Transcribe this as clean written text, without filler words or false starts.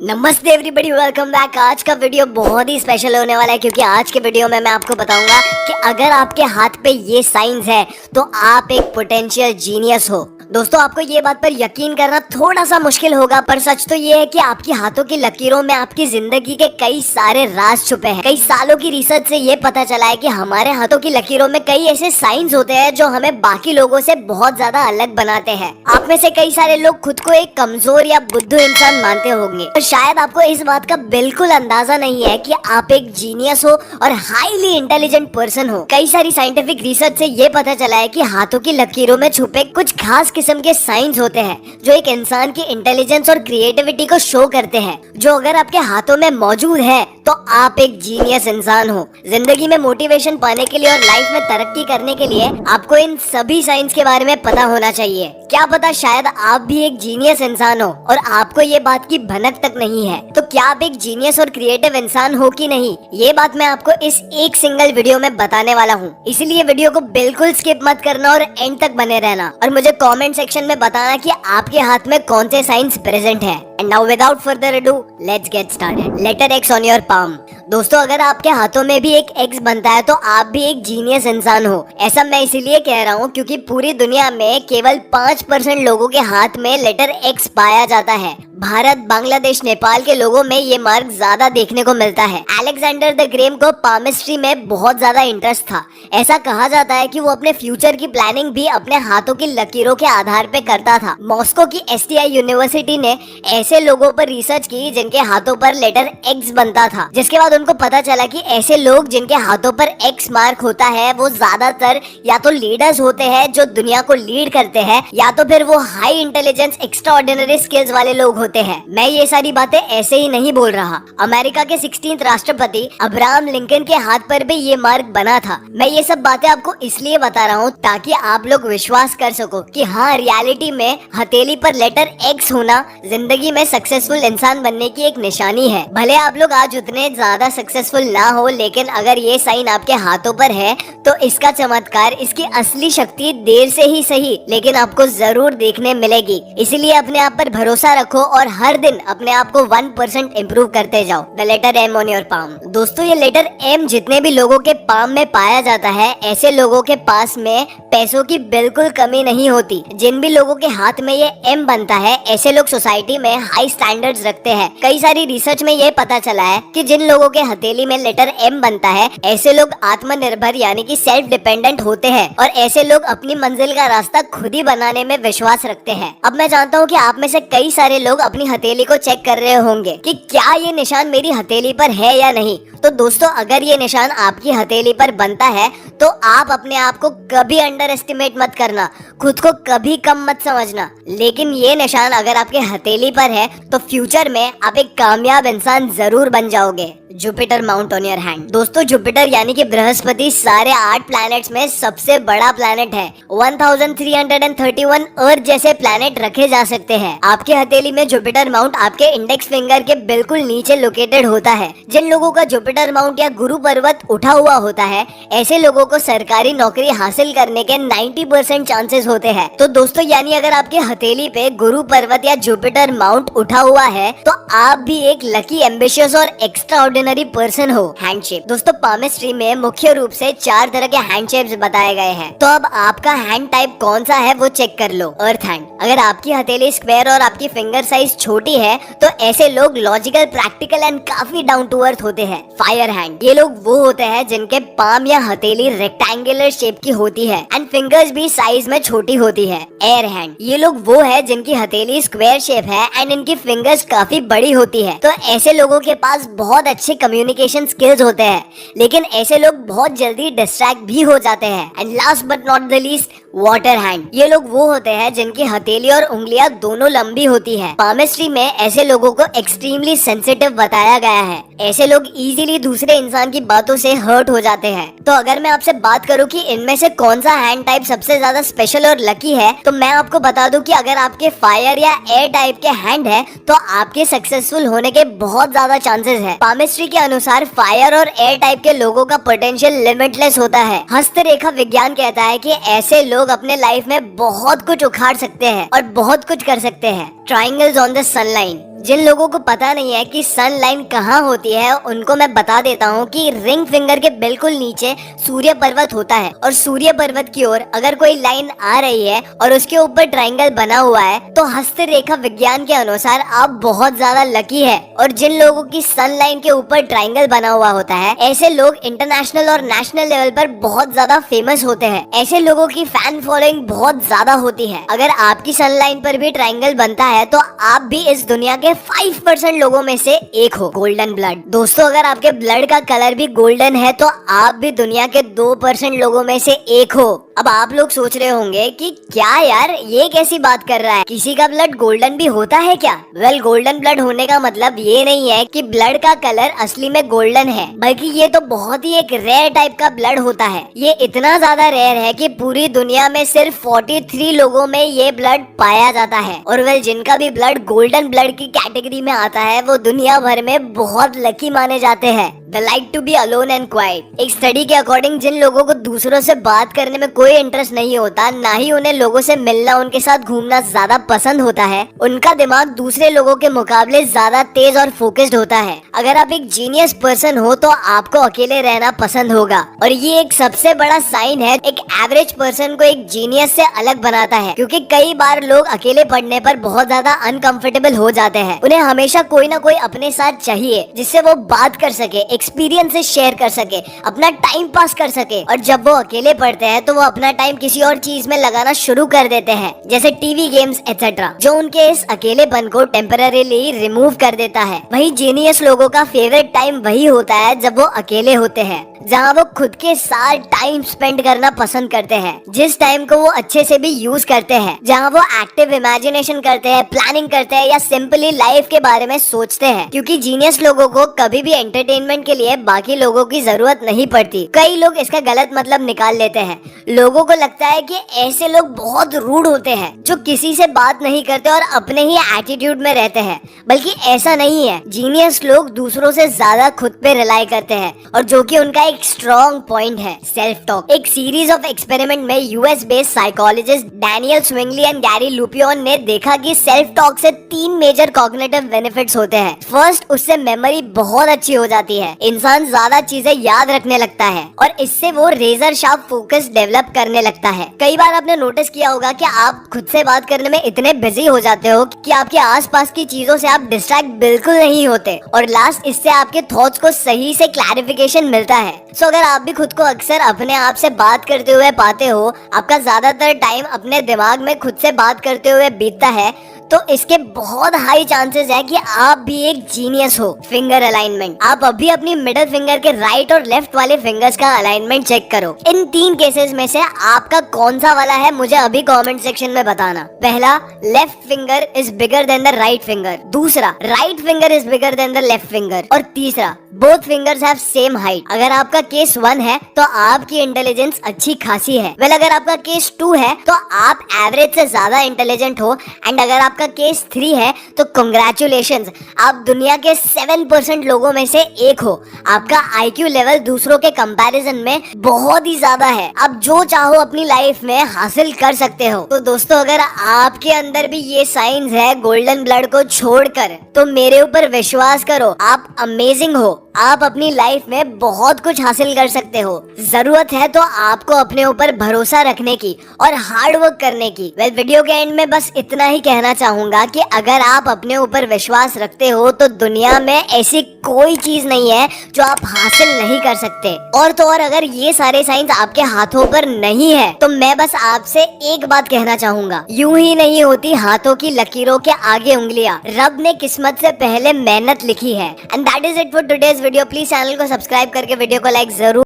नमस्ते everybody, welcome back. आज का वीडियो बहुत ही स्पेशल होने वाला है क्योंकि आज के वीडियो में मैं आपको बताऊंगा कि अगर आपके हाथ पे ये साइंस है तो आप एक पोटेंशियल जीनियस हो। दोस्तों, आपको ये बात पर यकीन करना थोड़ा सा मुश्किल होगा, पर सच तो ये है कि आपकी हाथों की लकीरों में आपकी जिंदगी के कई सारे राज छुपे हैं। कई सालों की रिसर्च से ये पता चला है कि हमारे हाथों की लकीरों में कई ऐसे साइंस होते हैं जो हमें बाकी लोगों से बहुत ज्यादा अलग बनाते हैं। आप में से कई सारे लोग खुद को एक कमजोर या बुद्धू इंसान मानते होंगे, पर शायद आपको इस बात का बिल्कुल अंदाजा नहीं है कि आप एक जीनियस हो और हाईली इंटेलिजेंट पर्सन हो। कई सारी साइंटिफिक रिसर्च से ये पता चला है कि हाथों की लकीरों में छुपे कुछ खास किस्म के साइंस होते हैं जो एक इंसान की इंटेलिजेंस और क्रिएटिविटी को शो करते हैं, जो अगर आपके हाथों में मौजूद है तो आप एक जीनियस इंसान हो। जिंदगी में मोटिवेशन पाने के लिए और लाइफ में तरक्की करने के लिए आपको इन सभी साइंस के बारे में पता होना चाहिए। क्या पता शायद आप भी एक जीनियस इंसान हो और आपको ये बात की भनक तक नहीं है। तो क्या आप एक जीनियस और क्रिएटिव इंसान हो कि नहीं, ये बात मैं आपको इस एक सिंगल वीडियो में बताने वाला हूँ। इसलिए वीडियो को बिल्कुल स्किप मत करना और एंड तक बने रहना और मुझे कमेंट सेक्शन में बताना कि आपके हाथ में कौन से साइंस प्रेजेंट है। And now without further ado, let's get started. Letter X on your palm. दोस्तों, अगर आपके हाथों में भी एक एक्स बनता है तो आप भी एक जीनियस इंसान हो। ऐसा मैं इसीलिए कह रहा हूँ क्योंकि पूरी दुनिया में केवल 5% लोगों के हाथ में लेटर एक्स पाया जाता है। भारत, बांग्लादेश, नेपाल के लोगों में ये मार्क ज्यादा देखने को मिलता है। अलेक्जेंडर द ग्रेट को पामिस्ट्री में बहुत ज्यादा इंटरेस्ट था। ऐसा कहा जाता है कि वो अपने फ्यूचर की प्लानिंग भी अपने हाथों की लकीरों के आधार पे करता था। मॉस्को की STI यूनिवर्सिटी ने ऐसे लोगों पर रिसर्च की जिनके हाथों पर लेटर एक्स बनता था, जिसके बाद उनको पता चला कि ऐसे लोग जिनके हाथों पर एक्स मार्क होता है वो ज्यादातर या तो लीडर्स होते हैं जो दुनिया को लीड करते हैं, या तो फिर वो हाई इंटेलिजेंस एक्स्ट्राऑर्डिनरी स्किल्स वाले लोग होते हैं। मैं ये सारी बातें ऐसे ही नहीं बोल रहा। अमेरिका के 16th राष्ट्रपति अब्राहम लिंकन के हाथ पर भी ये मार्क बना था। मैं ये सब बातें आपको इसलिए बता रहा हूँ ताकि आप लोग विश्वास कर सको कि हाँ, रियलिटी में हथेली पर लेटर एक्स होना जिंदगी में सक्सेसफुल इंसान बनने की एक निशानी है। भले आप लोग आज उतने ज्यादा सक्सेसफुल ना हो, लेकिन अगर ये साइन आपके हाथों पर है तो इसका चमत्कार, इसकी असली शक्ति देर से ही सही लेकिन आपको जरूर देखने मिलेगी। इसलिए अपने आप पर भरोसा रखो और हर दिन अपने आप को 1% इम्प्रूव करते जाओ। The letter M on your palm. दोस्तों, ये लेटर एम जितने भी लोगों के पाम में पाया जाता है, ऐसे लोगों के पास में पैसों की बिल्कुल कमी नहीं होती। जिन भी लोगों के हाथ में ये एम बनता है, ऐसे लोग सोसाइटी में हाई स्टैंडर्ड्स रखते हैं। कई सारी रिसर्च में ये पता चला है कि जिन लोगों के हथेली में लेटर एम बनता है, ऐसे लोग आत्मनिर्भर यानी कि सेल्फ डिपेंडेंट होते हैं और ऐसे लोग अपनी मंजिल का रास्ता खुद ही बनाने में विश्वास रखते हैं। अब मैं जानता हूँ कि आप में से कई सारे लोग अपनी हथेली को चेक कर रहे होंगे कि क्या ये निशान मेरी हथेली पर है या नहीं। तो दोस्तों, अगर ये निशान आपकी हथेली पर बनता है तो आप अपने आप को कभी अंडर एस्टिमेट मत करना, खुद को कभी कम मत समझना। लेकिन ये निशान अगर आपके हथेली पर है तो फ्यूचर में आप एक कामयाब इंसान जरूर बन जाओगे। Jupiter mount on your hand. दोस्तों, जुपिटर यानी कि बृहस्पति सारे 8 प्लैनेट्स में सबसे बड़ा प्लैनेट है। 1331 अर्थ जैसे प्लैनेट रखे जा सकते हैं। आपके हथेली में जुपिटर माउंट आपके इंडेक्स फिंगर के बिल्कुल नीचे लोकेटेड होता है। जिन लोगों का जुपिटर माउंट या गुरु पर्वत उठा हुआ होता है, ऐसे लोगों को सरकारी नौकरी हासिल करने के 90% चांसेस होते हैं। तो दोस्तों, यानी अगर आपके हथेली पे गुरु पर्वत या जुपिटर माउंट उठा हुआ है तो आप भी एक लकी, एम्बिशियस और एक्स्ट्राऑर्डिनरी पर्सन हो। हैंडशेप। दोस्तों, पामिस्ट्री में मुख्य रूप से 4 तरह के हैंडशेप्स बताए गए हैं। तो अब आपका हैंड टाइप कौन सा है वो चेक कर लो। अर्थ हैंड। अगर आपकी हथेली स्क्वायर और आपकी फिंगर साइज छोटी है तो ऐसे लोग लॉजिकल, प्रैक्टिकल एंड काफी डाउन टू अर्थ होते हैं। Fire hand. ये लोग वो होते हैं जिनके पाम या हथेली रेक्टेंगुलर शेप की होती है एंड फिंगर्स भी साइज में छोटी होती है। Air hand. ये लोग वो है जिनकी हथेली स्क्वायर शेप है एंड इनकी फिंगर्स काफी बड़ी होती है। तो ऐसे लोगों के पास बहुत अच्छे कम्युनिकेशन स्किल्स होते हैं, लेकिन ऐसे लोग बहुत जल्दी डिस्ट्रैक्ट भी हो जाते हैं। And last but not the least, water hand. ये लोग वो होते हैं जिनकी हथेली और उंगलियां दोनों लंबी होती है। पामिस्ट्री में ऐसे लोगों को एक्सट्रीमली सेंसिटिव बताया गया है। ऐसे लोग इजीली दूसरे इंसान की बातों से हर्ट हो जाते हैं। तो अगर मैं आपसे बात करूं कि इनमें से कौन सा हैंड टाइप सबसे ज्यादा स्पेशल और लकी है, तो मैं आपको बता दूं कि अगर आपके फायर या एयर टाइप के हैंड है तो आपके सक्सेसफुल होने के बहुत ज्यादा चांसेस है। पामिस्ट्री के अनुसार फायर और एयर टाइप के लोगों का पोटेंशियल लिमिटलेस होता है। हस्तरेखा विज्ञान कहता है कि ऐसे लोग अपने लाइफ में बहुत कुछ उखाड़ सकते हैं और बहुत कुछ कर सकते हैं। Triangles on the sunline. जिन लोगों को पता नहीं है कि सन लाइन कहाँ होती है, उनको मैं बता देता हूँ कि रिंग फिंगर के बिल्कुल नीचे सूर्य पर्वत होता है, और सूर्य पर्वत की ओर अगर कोई लाइन आ रही है और उसके ऊपर ट्रायंगल बना हुआ है तो हस्तरेखा विज्ञान के अनुसार आप बहुत ज्यादा लकी है। और जिन लोगों की सन लाइन के ऊपर ट्रायंगल बना हुआ होता है, ऐसे लोग इंटरनेशनल और नेशनल लेवल पर बहुत ज्यादा फेमस होते हैं। ऐसे लोगों की फैन फॉलोइंग बहुत ज्यादा होती है। अगर आपकी सन लाइन पर भी ट्रायंगल बनता है तो आप भी इस दुनिया के 5% लोगों में से एक हो। गोल्डन ब्लड दोस्तों, अगर आपके ब्लड का कलर भी गोल्डन है तो आप भी दुनिया के 2% लोगों में से एक हो। अब आप लोग सोच रहे होंगे कि क्या यार ये कैसी बात कर रहा है, किसी का ब्लड गोल्डन भी होता है क्या? वेल, गोल्डन ब्लड होने का मतलब ये नहीं है कि ब्लड का कलर असली में गोल्डन है, बल्कि ये तो बहुत ही एक रेयर टाइप का ब्लड होता है। ये इतना ज्यादा रेयर है कि पूरी दुनिया में सिर्फ 43 लोगों में ये ब्लड पाया जाता है। और वेल, जिनका भी ब्लड गोल्डन ब्लड की कैटेगरी में आता है वो दुनिया भर में बहुत लकी माने जाते हैं। The like to be alone and quiet. एक स्टडी के अकॉर्डिंग जिन लोगों को दूसरों से बात करने में कोई इंटरेस्ट नहीं होता, ना ही उन्हें लोगों से मिलना उनके साथ घूमना ज्यादा पसंद होता है, उनका दिमाग दूसरे लोगों के मुकाबले ज्यादा तेज और फोकस्ड होता है। अगर आप एक जीनियस पर्सन हो तो आपको अकेले रहना पसंद होगा, और ये एक सबसे बड़ा साइन है एक एवरेज पर्सन को एक जीनियस से अलग बनाता है। क्योंकि कई बार लोग अकेले पढ़ने पर बहुत ज्यादा अनकंफर्टेबल हो जाते हैं। उन्हें हमेशा कोई ना कोई अपने साथ चाहिए जिससे वो बात कर सके, एक्सपीरियंसेस शेयर कर सके, अपना टाइम पास कर सके। और जब वो अकेले पढ़ते हैं तो वो अपना टाइम किसी और चीज में लगाना शुरू कर देते हैं, जैसे टीवी गेम्स एक्सेट्रा, जो उनके इस अकेलेपन को टेम्पररीली रिमूव कर देता है। वही जीनियस लोगों का फेवरेट टाइम वही होता है जब वो अकेले होते हैं, जहाँ वो खुद के साथ टाइम स्पेंड करना पसंद करते हैं, जिस टाइम को वो अच्छे से भी यूज करते हैं, जहाँ वो एक्टिव इमेजिनेशन करते हैं, प्लानिंग करते हैं, या सिंपली लाइफ के बारे में सोचते हैं। क्योंकि जीनियस लोगों को कभी भी एंटरटेनमेंट के लिए बाकी लोगों की जरूरत नहीं पड़ती। कई लोग इसका गलत मतलब निकाल लेते हैं। लोगों को लगता है कि ऐसे लोग बहुत रूड होते हैं जो किसी से बात नहीं करते और अपने ही एटीट्यूड में रहते हैं, बल्कि ऐसा नहीं है। जीनियस लोग दूसरों से ज्यादा खुद पे रिलाई करते हैं, और जो कि उनका एक स्ट्रॉन्ग पॉइंट है, सेल्फ टॉक। एक सीरीज ऑफ एक्सपेरिमेंट में US based psychologist Daniel Swingley and Gary Lupyan ने देखा कि सेल्फ टॉक से 3 मेजर कॉग्निटिव बेनिफिट्स होते हैं। फर्स्ट, उससे मेमोरी बहुत अच्छी हो जाती है, इंसान ज्यादा चीजें याद रखने लगता है, और इससे वो रेजर शार्प फोकस डेवलप करने लगता है। कई बार आपने नोटिस किया होगा कि आप खुद से बात करने में इतने बिजी हो जाते हो कि आपके आसपास की चीजों से आप डिस्ट्रैक्ट बिल्कुल नहीं होते, और लास्ट, इससे आपके थॉट्स को सही से क्लैरिफिकेशन मिलता है। सो अगर आप भी खुद को अक्सर अपने आप से बात करते हुए पाते हो, आपका ज्यादातर टाइम अपने दिमाग में खुद से बात करते हुए बीतता है, तो इसके बहुत हाई चांसेस है कि आप भी एक जीनियस हो। Finger alignment. आप अभी अपनी मिडिल फिंगर के राइट और लेफ्ट वाले फिंगर्स का अलाइनमेंट चेक करो। इन 3 केसेस में से आपका कौन सा वाला है मुझे अभी कमेंट सेक्शन में बताना। पहला, left finger is bigger than the right finger. दूसरा, right finger is bigger than the left finger. और तीसरा, both fingers have same height. अगर आपका केस 1 है तो आपकी इंटेलिजेंस अच्छी खासी है। वेल, अगर आपका केस 2 है तो आप एवरेज से ज्यादा इंटेलिजेंट हो, एंड अगर आपका केस 3 है तो कंग्रेचुलेशंस, आप दुनिया के 7% लोगों में से एक हो। आपका आईक्यू लेवल दूसरों के कंपैरिजन में बहुत ही ज्यादा है। आप जो चाहो अपनी लाइफ में हासिल कर सकते हो। तो दोस्तों, अगर आपके अंदर भी ये साइंस है गोल्डन ब्लड को छोड़कर, तो मेरे ऊपर विश्वास करो, आप अमेजिंग हो। आप अपनी लाइफ में बहुत कुछ हासिल कर सकते हो। जरूरत है तो आपको अपने ऊपर भरोसा रखने की और हार्ड वर्क करने की। वेल, वीडियो के एंड में बस इतना ही कहना चाहूंगा कि अगर आप अपने ऊपर विश्वास रखते हो तो दुनिया में ऐसी कोई चीज नहीं है जो आप हासिल नहीं कर सकते। और तो और, अगर ये सारे साइंस आपके हाथों पर नहीं है तो मैं बस आपसे एक बात कहना चाहूंगा, यूं ही नहीं होती हाथों की लकीरों के आगे उंगलियां। रब ने किस्मत से पहले मेहनत लिखी है। And that is it for today's video. Please channel को सब्सक्राइब करके वीडियो को लाइक जरूर